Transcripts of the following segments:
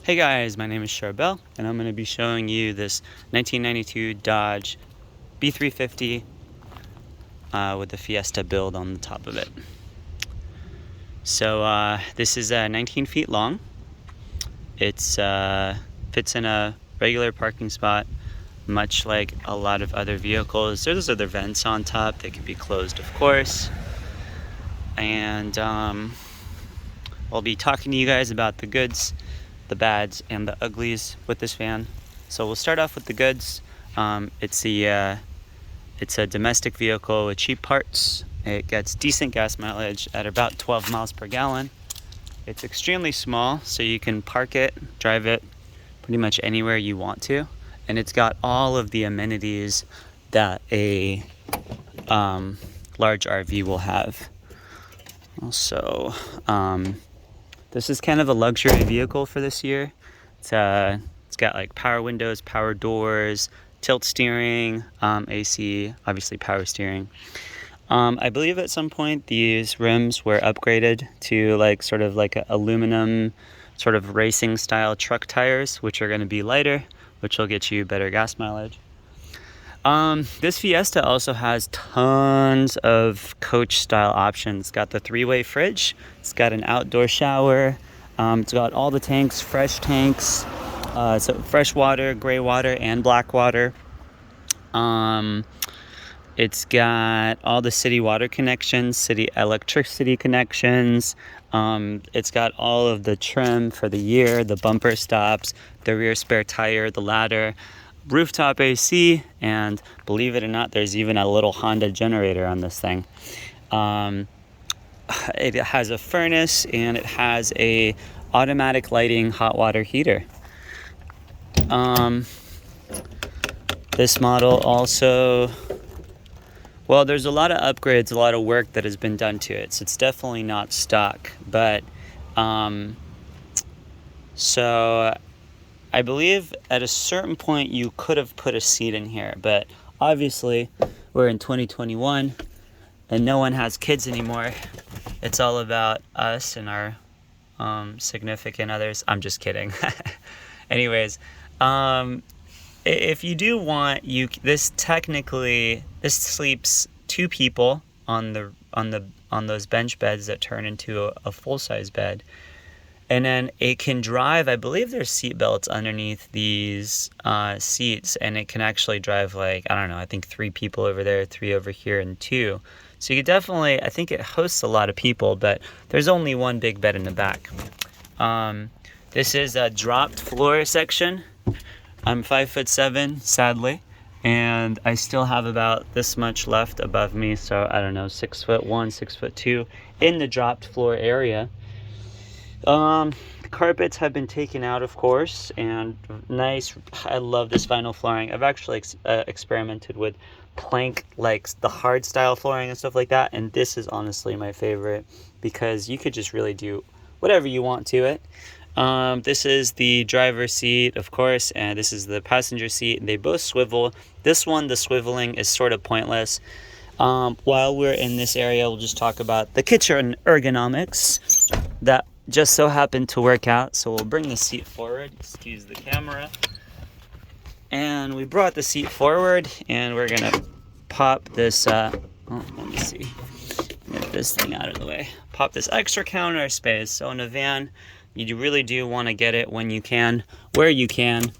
Hey guys, my name is Charbel, and I'm going to be showing you this 1992 Dodge B350 with the Fiesta build on the top of it. So this is 19 feet long. It's fits in a regular parking spot, much like a lot of other vehicles. There's other vents on top. They can be closed, of course. And I'll be talking to you guys about the goods, the bads, and the uglies with this van. So we'll start off with the goods. It's a domestic vehicle with cheap parts. It gets decent gas mileage at about 12 miles per gallon. It's extremely small, so you can park it, drive it pretty much anywhere you want to. And it's got all of the amenities that a large RV will have. Also, this is kind of a luxury vehicle for this year. It's got like power windows, power doors, tilt steering, AC, obviously power steering. I believe at some point these rims were upgraded to like sort of like aluminum sort of racing style truck tires, which are going to be lighter, which will get you better gas mileage. This Fiesta also has tons of coach style options. It's got the 3-way fridge. It's got an outdoor shower. It's got all the tanks, fresh tanks. So fresh water, gray water, and black water. It's got all the city water connections, city electricity connections. It's got all of the trim for the year, the bumper stops, the rear spare tire, the ladder, rooftop AC, and believe it or not, there's even a little Honda generator on this thing. It has a furnace, and it has a automatic lighting hot water heater. This model also, well, there's a lot of upgrades, a lot of work that has been done to it, so it's definitely not stock. But so I believe at a certain point you could have put a seat in here, but obviously we're in 2021 and no one has kids anymore. It's all about us and our significant others. I'm just kidding. Anyways, if you do want, this sleeps 2 people on those bench beds that turn into a full-size bed. And then it can drive, I believe there's seat belts underneath these seats, and it can actually drive like, I don't know, I think 3 people over there, 3 over here, and 2. So you could definitely, I think it hosts a lot of people, but there's only 1 big bed in the back. This is a dropped floor section. I'm 5'7", sadly, and I still have about this much left above me, so I don't know, 6'1", 6'2", in the dropped floor area. The carpets have been taken out, of course, and nice. I love this vinyl flooring. I've actually experimented with plank, like the hard style flooring and stuff like that, and this is honestly my favorite because you could just really do whatever you want to it. This is the driver's seat, of course, and this is the passenger seat. They both swivel. This one, the swiveling is sort of pointless. While we're in this area, we'll just talk about the kitchen ergonomics that just so happened to work out. So we'll bring the seat forward. Excuse the camera. And we brought the seat forward, and we're gonna pop this. Let me see. Get this thing out of the way. Pop this extra counter space. So in a van, you really do want to get it when you can, where you can.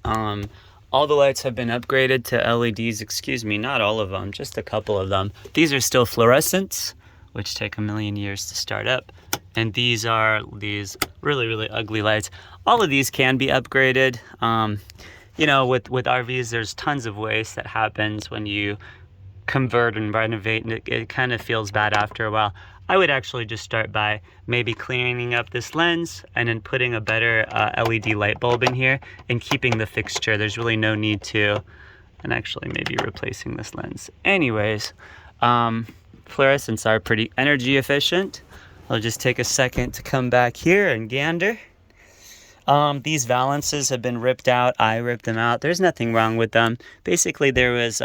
All the lights have been upgraded to LEDs. Excuse me, not all of them, just a couple of them. These are still fluorescents, which take a million years to start up. And these are these really, really ugly lights. All of these can be upgraded. You know, with RVs, there's tons of waste that happens when you convert and renovate, and it kind of feels bad after a while. I would actually just start by maybe cleaning up this lens and then putting a better LED light bulb in here and keeping the fixture. There's really no need to, and actually maybe replacing this lens. Anyways, fluorescents are pretty energy efficient. I'll just take a second to come back here and gander. These valances have been ripped out. I ripped them out. There's nothing wrong with them. Basically, there was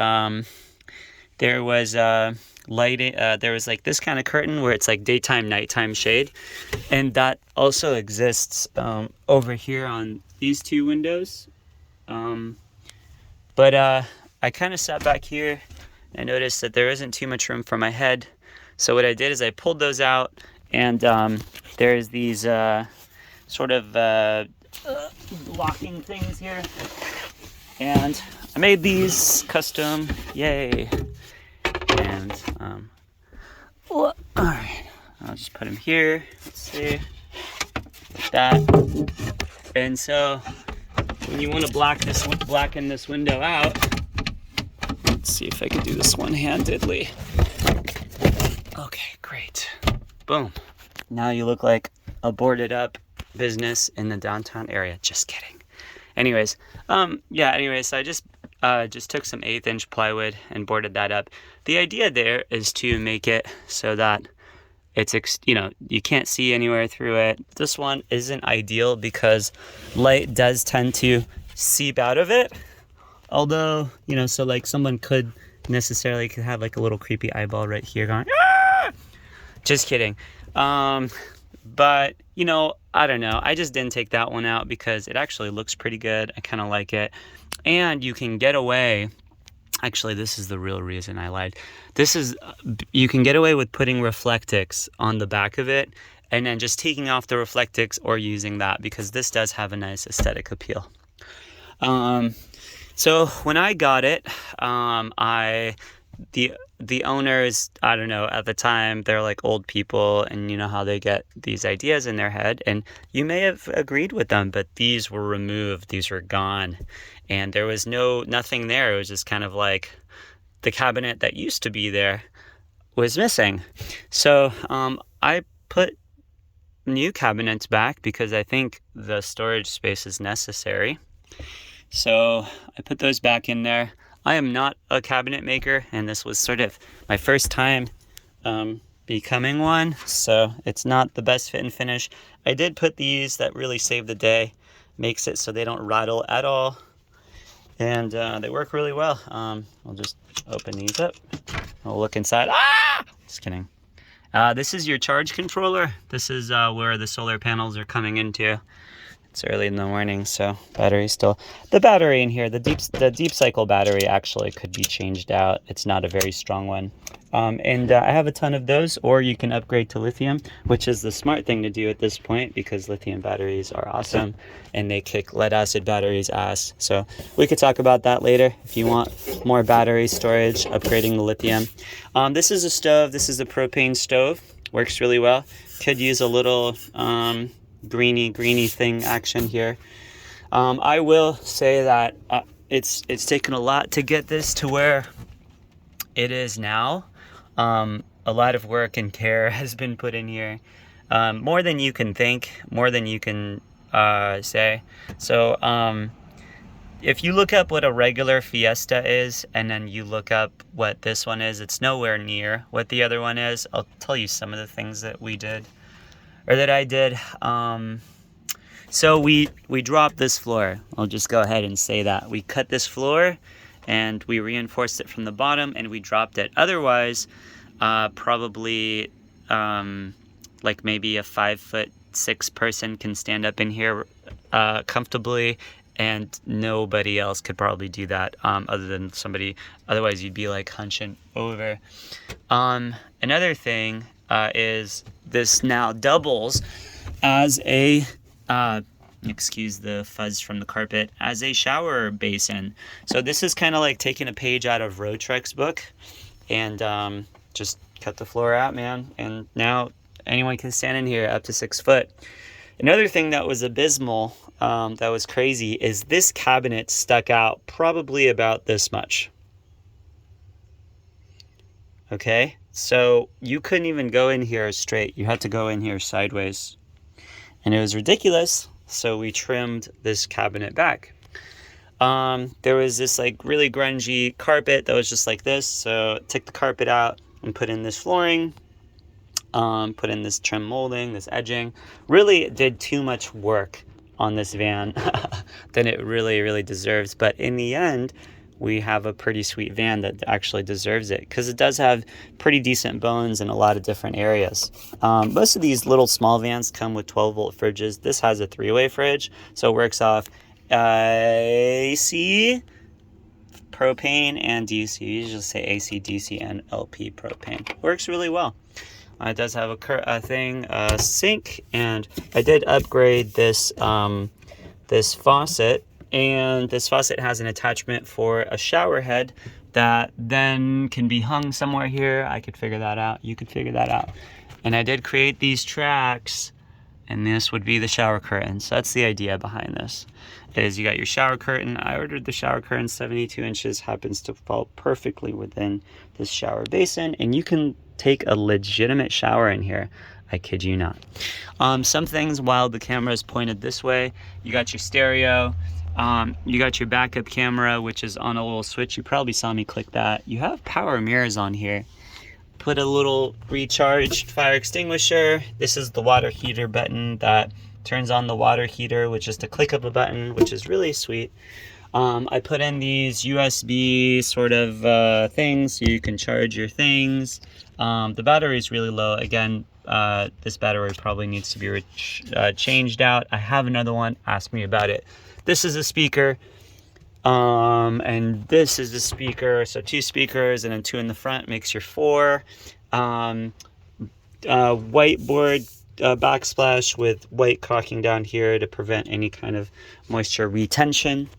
lighting. There was like this kind of curtain where it's like daytime, nighttime shade, and that also exists over here on these two windows. But I kind of sat back here and I noticed that there isn't too much room for my head. So what I did is I pulled those out, and there's these sort of locking things here. And I made these custom, yay. And, all right, I'll just put them here. Let's see, like that. And so when you want to blacken this window out, let's see if I can do this one-handedly. Okay, great. Boom. Now you look like a boarded up business in the downtown area. Just kidding. Anyways, so I just took some 1/8" plywood and boarded that up. The idea there is to make it so that it's, you can't see anywhere through it. This one isn't ideal because light does tend to seep out of it. Although, so like someone could have like a little creepy eyeball right here going, ah! Just kidding. But, I don't know. I just didn't take that one out because it actually looks pretty good. I kind of like it. And you can get away. Actually, this is the real reason I lied. You can get away with putting Reflectix on the back of it and then just taking off the Reflectix or using that, because this does have a nice aesthetic appeal. So when I got it, the owners, I don't know, at the time, they're like old people, and you know how they get these ideas in their head, and you may have agreed with them, but these were removed, these were gone, and there was nothing there. It was just kind of like the cabinet that used to be there was missing. So I put new cabinets back because I think the storage space is necessary. So I put those back in there. I am not a cabinet maker, and this was sort of my first time becoming one, so it's not the best fit and finish. I did put these that really save the day, makes it so they don't rattle at all, and they work really well. I'll just open these up. I'll look inside. Ah! Just kidding. This is your charge controller. This is where the solar panels are coming into. It's early in the morning, so battery's still. The battery in here, the deep cycle battery actually could be changed out. It's not a very strong one. And I have a ton of those, or you can upgrade to lithium, which is the smart thing to do at this point because lithium batteries are awesome and they kick lead acid batteries ass. So we could talk about that later if you want more battery storage, upgrading the lithium. This is a stove. This is a propane stove. Works really well. Could use a little greeny thing action here. I will say that it's taken a lot to get this to where it is now. A lot of work and care has been put in here, more than you can think, more than you can say. So if you look up what a regular Fiesta is and then you look up what this one is, it's nowhere near what the other one is. I'll tell you some of the things that we did, or that I did. So we dropped this floor. I'll just go ahead and say that. We cut this floor and we reinforced it from the bottom and we dropped it. Otherwise, probably like maybe a 5'6" person can stand up in here comfortably, and nobody else could probably do that other than somebody. Otherwise, you'd be like hunching over. Another thing is this now doubles as a excuse the fuzz from the carpet, as a shower basin. So this is kind of like taking a page out of Rotrek's book and just cut the floor out, man, and now anyone can stand in here up to 6 foot. Another thing that was abysmal, that was crazy, is this cabinet stuck out probably about this much. Okay, so you couldn't even go in here straight. You had to go in here sideways. And it was ridiculous, so we trimmed this cabinet back. There was this like really grungy carpet that was just like this, so took the carpet out and put in this flooring, put in this trim molding, this edging. Really did too much work on this van than it really deserves. But in the end, we have a pretty sweet van that actually deserves it, because it does have pretty decent bones in a lot of different areas. Most of these little small vans come with 12-volt fridges. This has a 3-way fridge, so it works off AC, propane, and DC. You usually say AC, DC, and LP propane. Works really well. It does have a sink, and I did upgrade this this faucet. And this faucet has an attachment for a shower head that then can be hung somewhere here. I could figure that out. You could figure that out. And I did create these tracks, and this would be the shower curtain. So that's the idea behind this. Is you got your shower curtain. I ordered the shower curtain, 72 inches, happens to fall perfectly within this shower basin, and you can take a legitimate shower in here. I kid you not. Some things, while the camera is pointed this way, you got your stereo. You got your backup camera, which is on a little switch. You probably saw me click that. You have power mirrors on here. Put a little recharged fire extinguisher. This is the water heater button that turns on the water heater, which is the click of a button, which is really sweet. I put in these USB sort of things so you can charge your things. The battery is really low. Again, this battery probably needs to be changed out. I have another one. Ask me about it. This is a speaker, and this is a speaker. So 2 speakers and then 2 in the front makes your 4. Whiteboard backsplash with white caulking down here to prevent any kind of moisture retention.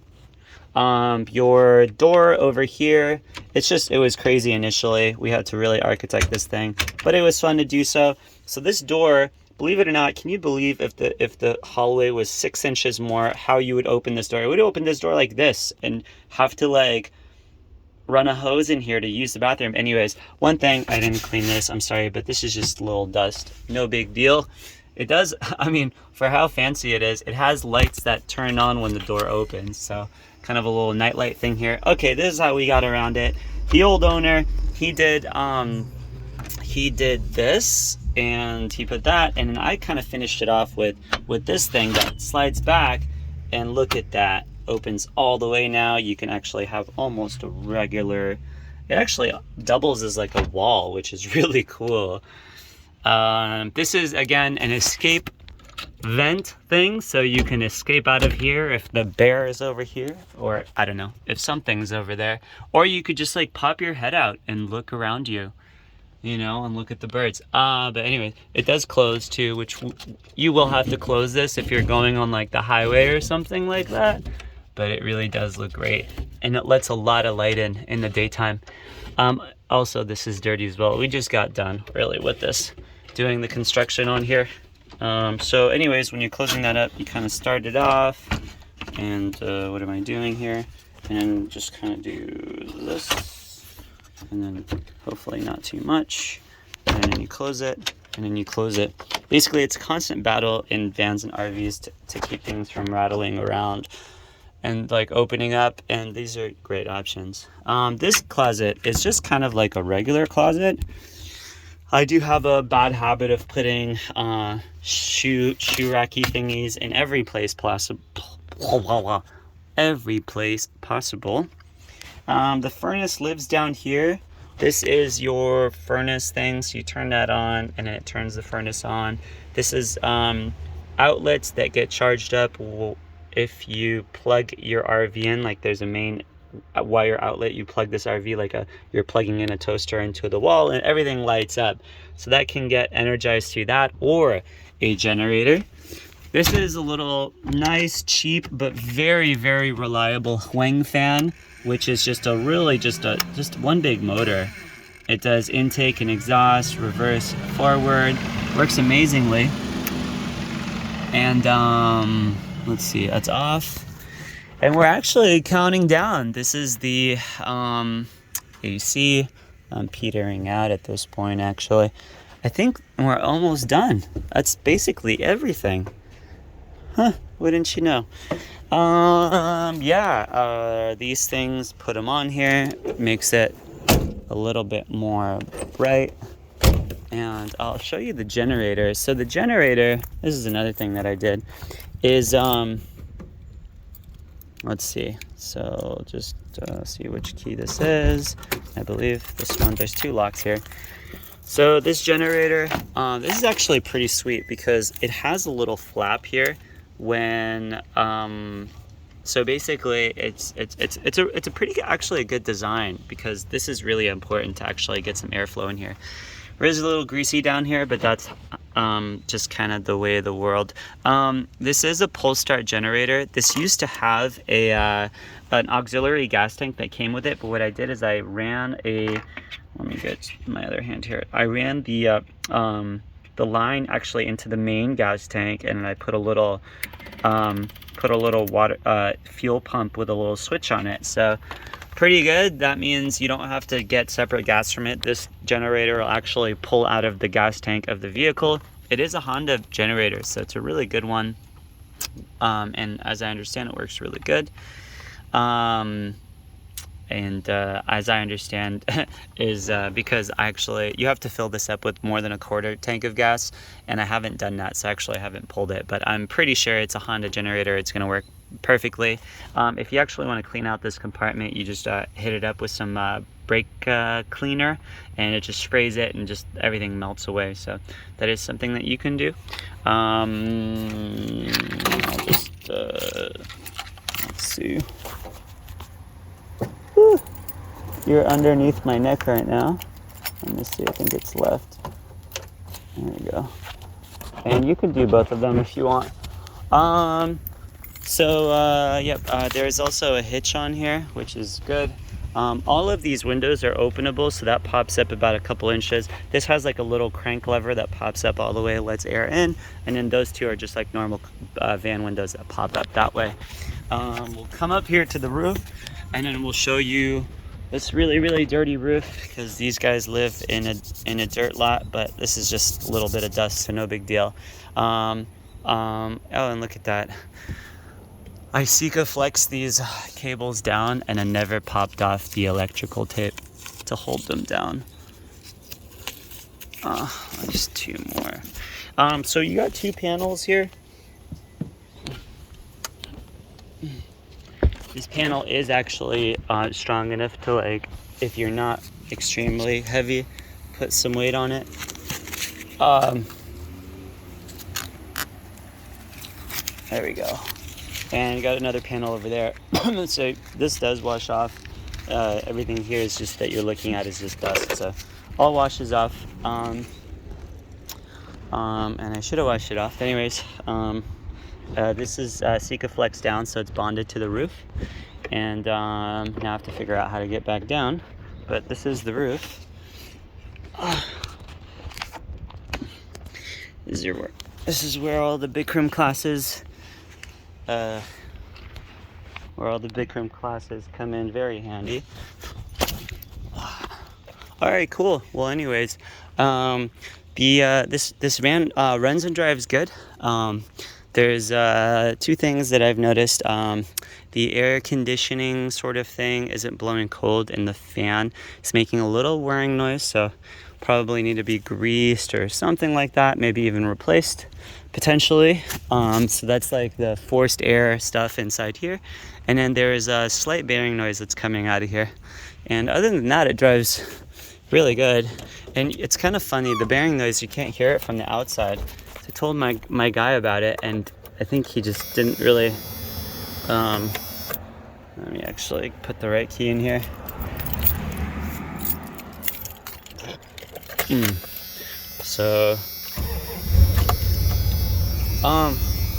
Your door over here, it was crazy initially. We had to really architect this thing, but it was fun to do so. So this door, believe it or not, can you believe if the hallway was 6 inches more, how you would open this door? It would open this door like this and have to like run a hose in here to use the bathroom. Anyways, one thing, I didn't clean this, I'm sorry, but this is just a little dust. No big deal. It does, I mean, for how fancy it is, it has lights that turn on when the door opens. So kind of a little nightlight thing here. Okay, this is how we got around it. The old owner, he did this, and he put that, and then I kind of finished it off with this thing that slides back, and look at that, opens all the way now. You can actually have almost a regular, it actually doubles as like a wall, which is really cool. This is, again, an escape vent thing, so you can escape out of here if the bear is over here, or I don't know, if something's over there, or you could just like pop your head out and look around you, you know, and look at the birds. But anyway, it does close too, which you will have to close this if you're going on like the highway or something like that, but it really does look great, and it lets a lot of light in the daytime. Also, this is dirty as well. We just got done really with this, doing the construction on here. So anyways, when you're closing that up, you kind of start it off, and what am I doing here? And just kind of do this, and then hopefully not too much, and then you close it, and then you close it. Basically, it's a constant battle in vans and RVs to keep things from rattling around and like opening up, and these are great options. This closet is just kind of like a regular closet. I do have a bad habit of putting shoe racky thingies in every place possible. Every place possible. The furnace lives down here. This is your furnace thing, so you turn that on and it turns the furnace on. This is outlets that get charged up if you plug your RV in. Like there's a main wire outlet, you plug this RV like you're plugging in a toaster into the wall, and everything lights up. So that can get energized through that, or a generator. This is a little nice, cheap, but very, very reliable Huang fan, which is just one big motor. It does intake and exhaust, reverse, forward, works amazingly. And let's see, that's off. And we're actually counting down. This is the AC. I'm petering out at this point, actually. I think we're almost done. That's basically everything. Huh, wouldn't you know? These things, put them on here. Makes it a little bit more bright. And I'll show you the generator. So the generator, this is another thing that I did, is let's see. So just see which key this is. I believe this one. There's 2 locks here. So this generator, this is actually pretty sweet because it has a little flap here when so basically it's a pretty actually a good design, because this is really important to actually get some airflow in here. It is a little greasy down here, but that's just kind of the way of the world. This is a pull start generator. This used to have a an auxiliary gas tank that came with it, but what I did is I ran a, let me get my other hand here. I ran the line actually into the main gas tank, and I put a little water fuel pump with a little switch on it. So pretty good. That means you don't have to get separate gas from it. This generator will actually pull out of the gas tank of the vehicle. It is a Honda generator, so it's a really good one. And as I understand, it works really good. As I understand is because you have to fill this up with more than a quarter tank of gas, and I haven't done that, so actually I haven't pulled it, but I'm pretty sure it's a Honda generator. It's going to work perfectly. If you actually want to clean out this compartment, you just hit it up with some brake cleaner, and it just sprays it and just everything melts away. So that is something that you can do. I'll just let's see. Whew. You're underneath my neck right now. Let me see, I think it's left. There we go. And you can do both of them if you want. There's also a hitch on here, which is good. All of these windows are openable, so that pops up about a couple inches. This has like a little crank lever that pops up all the way, lets air in, and then those 2 are just like normal van windows that pop up that way. We'll come up here to the roof, and then we'll show you this really dirty roof, because these guys live in a dirt lot, but this is just a little bit of dust, so no big deal. Oh, and look at that. I Flex these cables down, and I never popped off the electrical tape to hold them down. Just 2 more. So you got 2 panels here. This panel is actually strong enough to, like, if you're not extremely heavy, put some weight on it. There we go. And you got another panel over there. So this does wash off. Everything here is just that you're looking at is just dust. So all washes off. And I should have washed it off. Anyways, this is Flex down, so it's bonded to the roof. And now I have to figure out how to get back down. But this is the roof. This is where all the Bikram classes come in very handy. All right, cool. Well, anyways, this van runs and drives good. There's 2 things that I've noticed. The air conditioning sort of thing isn't blowing cold, and the fan is making a little whirring noise, so probably need to be greased or something like that, maybe even replaced potentially. So that's like the forced air stuff inside here, and then there is a slight bearing noise that's coming out of here, and other than that, it drives really good. And it's kind of funny, the bearing noise, you can't hear it from the outside. So I told my guy about it, and I think he just didn't really let me actually put the right key in here. So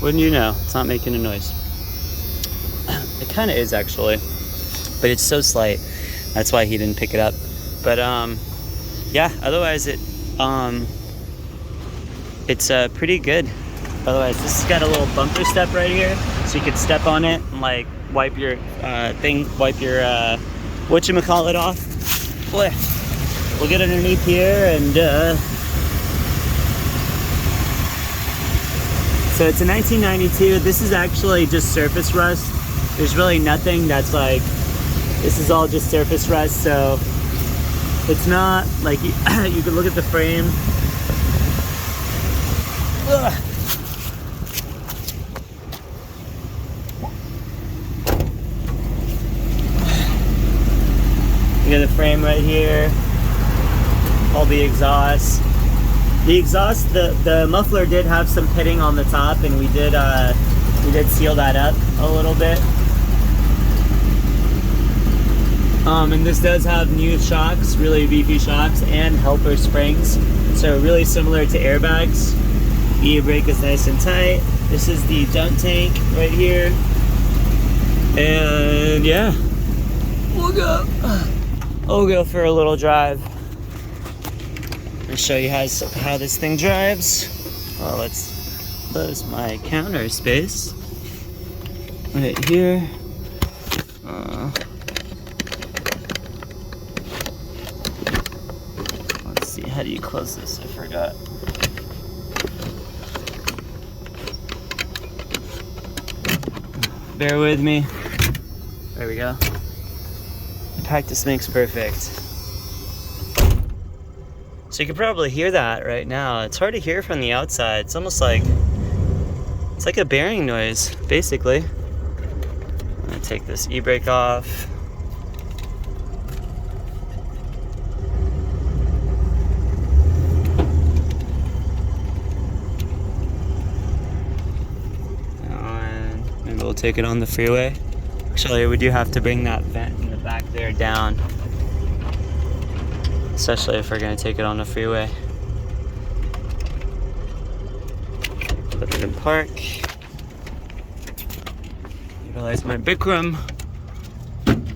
wouldn't you know, it's not making a noise. It kind of is actually, but it's so slight, that's why he didn't pick it up. But yeah, otherwise it's pretty good. Otherwise, this has got a little bumper step right here, so you could step on it and like wipe your whatchamacallit off. We'll get underneath here, and so it's a 1992. This is actually just surface rust. There's really nothing that's like, this is all just surface rust, so it's not like you can look at the frame. You got the frame right here. All the exhausts. The exhaust, the muffler did have some pitting on the top, and we did seal that up a little bit. And this does have new shocks, really beefy shocks, and helper springs. So really similar to airbags. E-brake is nice and tight. This is the dump tank right here. And yeah, we'll go for a little drive. I'll show you how this thing drives. Well, let's close my counter space right here. Let's see, how do you close this? I forgot. Bear with me. There we go. Practice makes perfect. So you can probably hear that right now. It's hard to hear from the outside. It's almost like, it's like a bearing noise, basically. I'm gonna take this e-brake off. And maybe we'll take it on the freeway. Actually, we do have to bring that vent in the back there down. Especially if we're gonna take it on the freeway. Put it in park. Utilize my Bikram.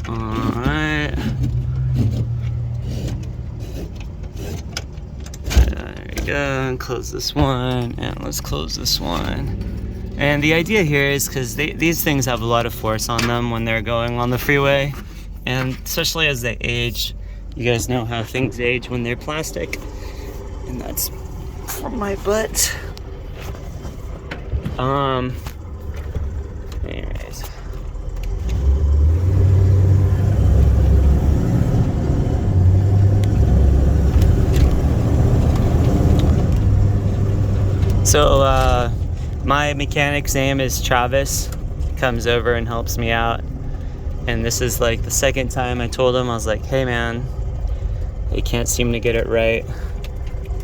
Alright. There we go. And close this one. And let's close this one. And the idea here is because these things have a lot of force on them when they're going on the freeway. And especially as they age. You guys know how things age when they're plastic. And that's from my butt. Anyways. So, my mechanic's name is Travis. He comes over and helps me out. And this is like the second time I told him, I was like, hey man, he can't seem to get it right.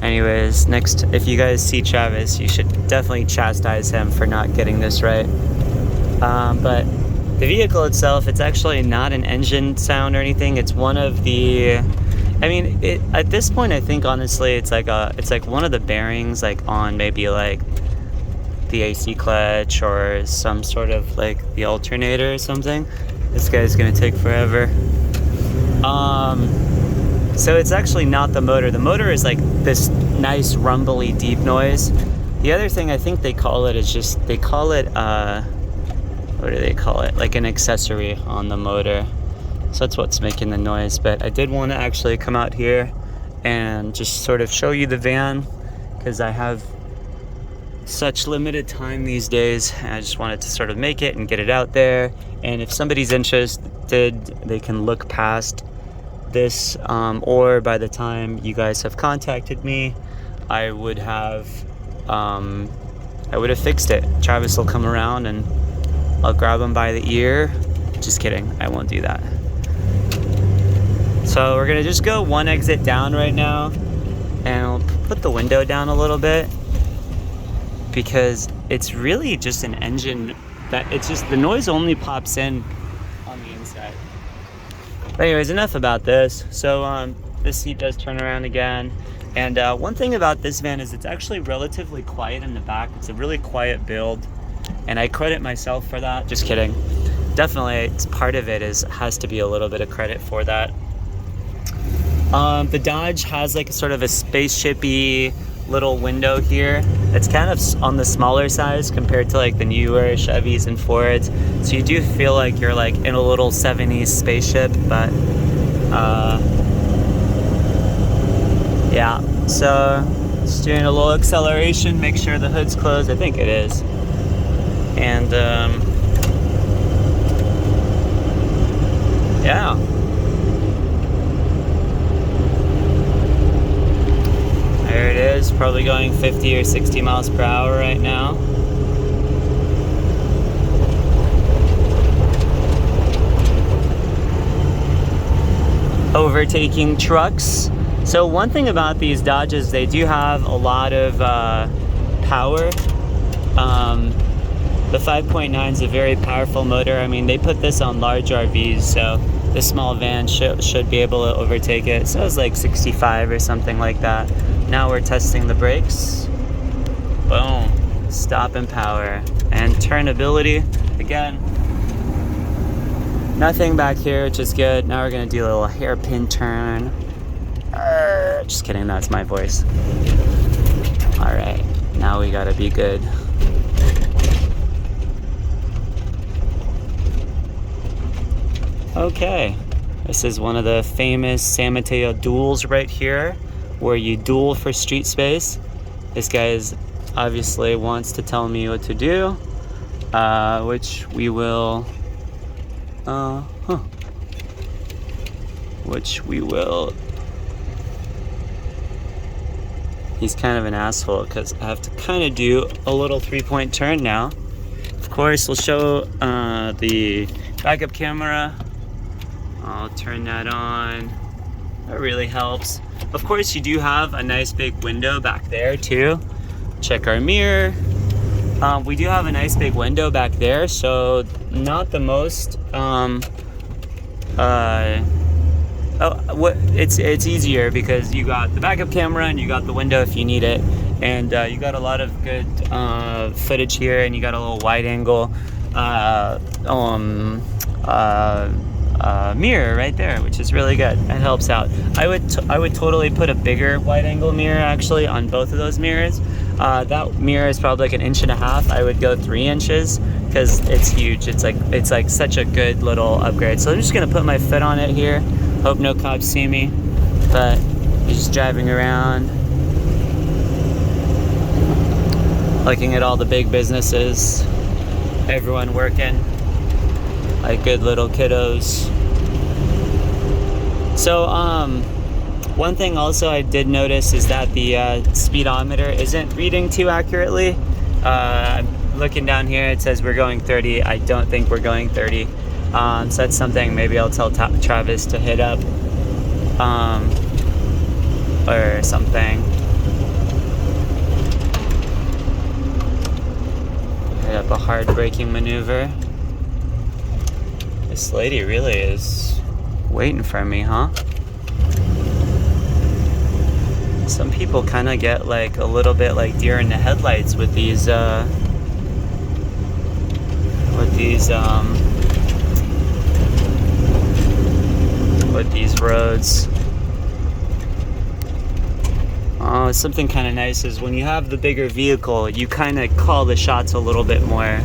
Anyways, next, if you guys see Travis, you should definitely chastise him for not getting this right. But the vehicle itself, it's actually not an engine sound or anything. It's one of the, I mean, at this point, I think honestly, it's like one of the bearings, like on maybe like the AC clutch or some sort of like the alternator or something. This guy's gonna take forever. So it's actually not the motor. The motor is like this nice rumbly deep noise. The other thing I think they call it is just, they call it, what do they call it? Like an accessory on the motor. So that's what's making the noise. But I did want to actually come out here and just sort of show you the van, because I have such limited time these days. I just wanted to sort of make it and get it out there. And if somebody's interested, they can look past this, or by the time you guys have contacted me, I would have fixed it. Travis will come around and I'll grab him by the ear. Just kidding, I won't do that. So we're gonna just go one exit down right now, and I'll put the window down a little bit, because it's really just an engine that, it's just, the noise only pops in on the inside. But anyways, enough about this. So this seat does turn around again. And one thing about this van is it's actually relatively quiet in the back. It's a really quiet build, and I credit myself for that. Just kidding. Definitely, it's part of it has to be a little bit of credit for that. The Dodge has like a sort of a spaceship-y little window here. It's kind of on the smaller size compared to like the newer Chevys and Fords. So you do feel like you're like in a little 70s spaceship, but yeah. So just doing a little acceleration, make sure the hood's closed. I think it is. And yeah. There it is, probably going 50 or 60 miles per hour right now. Oh, overtaking trucks. So one thing about these Dodges, they do have a lot of power. The 5.9 is a very powerful motor. I mean, they put this on large RVs, so this small van should be able to overtake it. So it's like 65 or something like that. Now we're testing the brakes. Boom. Stop and power. And turnability. Again, nothing back here, which is good. Now we're going to do a little hairpin turn. Just kidding, that's my voice. Alright, now we got to be good. Okay, this is one of the famous San Mateo duels right here, where you duel for street space. This guy obviously wants to tell me what to do, which we will, He's kind of an asshole because I have to kind of do a little 3-point turn now. Of course, we'll show the backup camera. I'll turn that on. That really helps. Of course, you do have a nice big window back there too. Check our mirror. We do have a nice big window back there, so not the most. It's easier because you got the backup camera and you got the window if you need it, and you got a lot of good footage here, and you got a little wide angle mirror right there, which is really good. It helps out. I would totally put a bigger wide angle mirror actually on both of those mirrors. That mirror is probably like 1.5 inches. I would go 3 inches because it's huge. It's like such a good little upgrade. So I'm just gonna put my foot on it here. Hope no cops see me, but he's just driving around, looking at all the big businesses, everyone working like good little kiddos. So one thing also I did notice is that the speedometer isn't reading too accurately. Looking down here, it says we're going 30. I don't think we're going 30. So that's something maybe I'll tell Travis to hit up or something. Hit up a hard braking maneuver. This lady really is waiting for me, huh? Some people kind of get like a little bit like deer in the headlights with these roads. Oh, something kind of nice is when you have the bigger vehicle, you kind of call the shots a little bit more.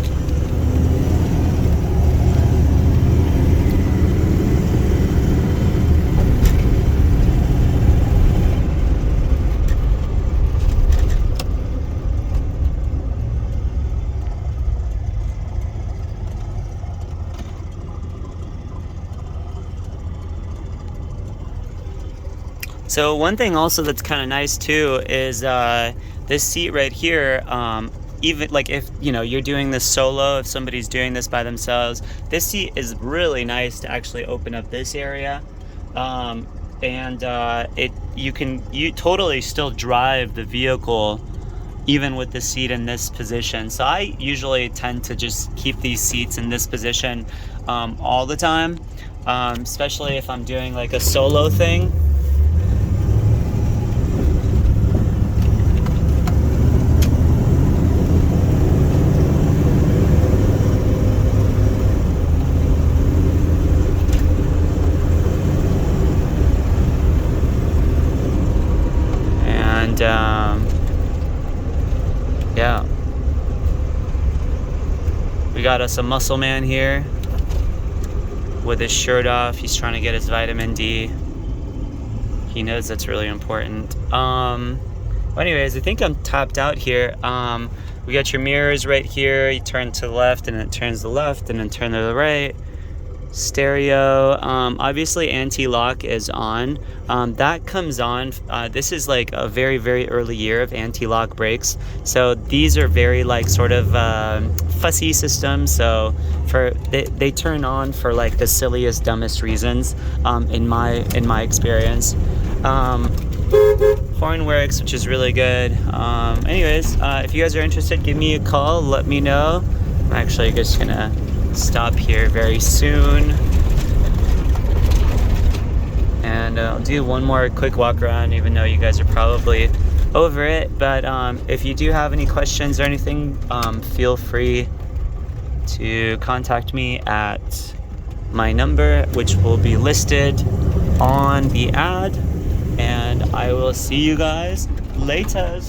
So one thing also that's kind of nice too is this seat right here. Even like if you're doing this solo, if somebody's doing this by themselves, this seat is really nice to actually open up this area, and you totally still drive the vehicle even with the seat in this position. So I usually tend to just keep these seats in this position all the time, especially if I'm doing like a solo thing. Yeah, we got us a muscle man here with his shirt off. He's trying to get his vitamin D. He knows that's really important. Anyways, I think I'm tapped out here. We got your mirrors right here. You turn to the left and it turns to the left and then turn to the right. Stereo, obviously anti-lock is on. That comes on, this is like a very, very early year of anti-lock brakes. So these are very like sort of fussy system, so they turn on for like the silliest, dumbest reasons, in my experience. Horn works, which is really good. Anyways, if you guys are interested, give me a call, let me know. I'm actually just gonna stop here very soon, and I'll do one more quick walk around, even though you guys are probably over it. But if you do have any questions or anything, feel free to contact me at my number, which will be listed on the ad, and I will see you guys later.